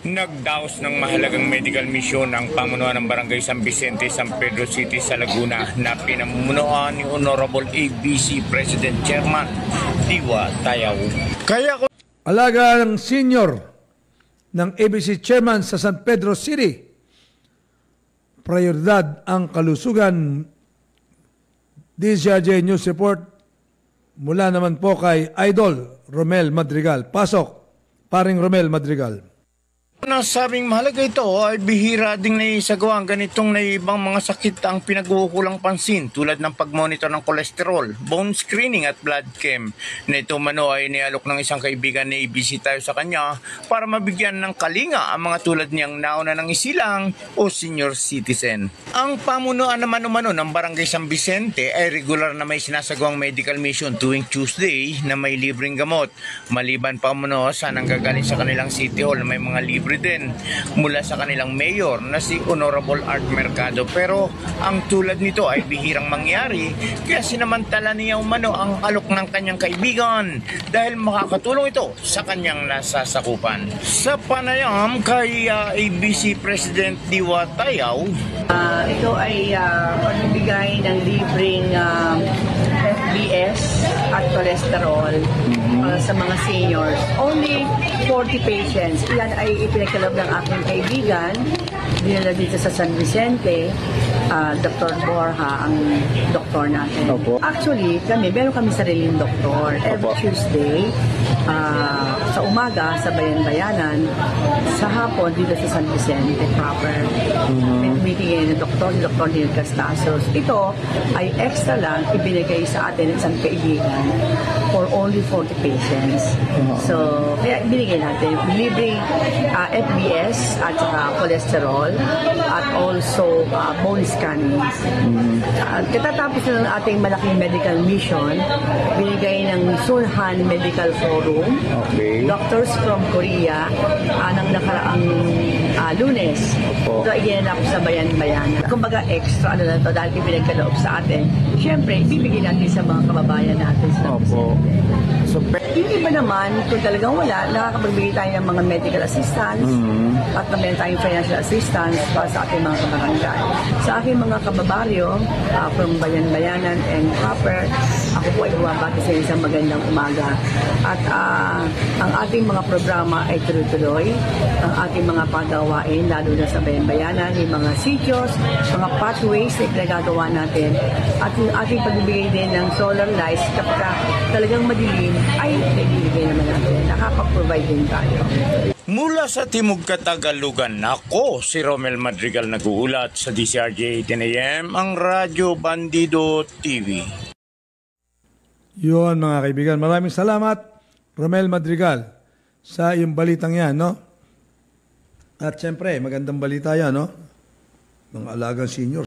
Nagdaos ng mahalagang medical mission ang pamunuan ng Barangay San Vicente, San Pedro City sa Laguna na pinamumunuan ni Honorable ABC President Chairman Diwa Tayaw. Alaga ng senior ng ABC Chairman sa San Pedro City, prioridad ang kalusugan. DZRJ News Report mula naman po kay Idol Romel Madrigal. Pasok, paring Romel Madrigal. Nasabing mahalaga ito ay bihira ding naisagawa ang ganitong na ibang mga sakit ang pinagkukulang pansin tulad ng pagmonitor ng kolesterol, bone screening at blood chem. Na ito mano ay nialok ng isang kaibigan na ibisita tayo sa kanya para mabigyan ng kalinga ang mga tulad niyang nauna ng isilang o senior citizen. Ang pamunuan naman umano ng Barangay San Vicente ay regular na may sinasagawang medical mission tuwing Tuesday na may libreng gamot. Maliban pa umano sa nanggagaling sa kanilang City Hall na may mga libre din mula sa kanilang mayor na si Honorable Art Mercado, pero ang tulad nito ay bihirang mangyari kaya sinamantala niya umano ang alok ng kanyang kaibigan dahil makakatulong ito sa kanyang nasasakupan. Sa panayam kay ABC President Diwa Tayaw, ito ay pagbibigay ng libreng FBS at cholesterol sa mga seniors. Only 40 patients. Yan ay ipinagkaloob ng aking kaibigan. Dinala dito sa San Vicente. Dr. Borja ang doktor natin. Opo. Actually, meron kami sariling doktor. Every Tuesday, sa umaga, sa Bayan-Bayanan, sa hapon, dito sa San Vicente proper. Meeting ng doktor, ni Dr. Neil Castasos. Ito ay extra lang ibinigay sa atin ng isang kaibigan for only 40 patients. So, kaya ibinigay natin libreng FBS at saka cholesterol at also bone scannings. Katatapos na ng ating malaking medical mission, binigay ng Sunhan Medical Forum, doctors from Korea, ng nakaraang Lunes. Ito ay ginanap sa Bayan-Bayanan. Kumbaga extra na to dahil pinagkaloob sa atin. Siyempre, ibibigay natin sa mga kababayan natin sa So, hindi ba naman, kung talagang wala, nakakapagbigay tayo ng mga medical assistance at meron tayong financial assistance para sa ating mga kabarangay. Sa aking mga kababaryo, from Bayan-Bayanan and Proper, ako po ay bumabati sa isang magandang umaga. At ang ating mga programa ay tuloy-tuloy. Ang ating mga pagawain, lalo na sa Bayan-Bayanan, yung mga sitios, mga pathways na pinagagawa natin. At yung ating pagbibigay din ng solar lights kapag talagang madilim, ay nagbibigay naman natin. Nakapag-provide din tayo. mula sa Timog Katagalugan, ako si Romel Madrigal nag-uulat sa DZRJ 10 AM, ang Radyo Bandido TV. Yun mga kaibigan, maraming salamat Romel Madrigal sa iyong balitang yan, no? At siyempre, magandang balita yan, no? Mga alagang senior.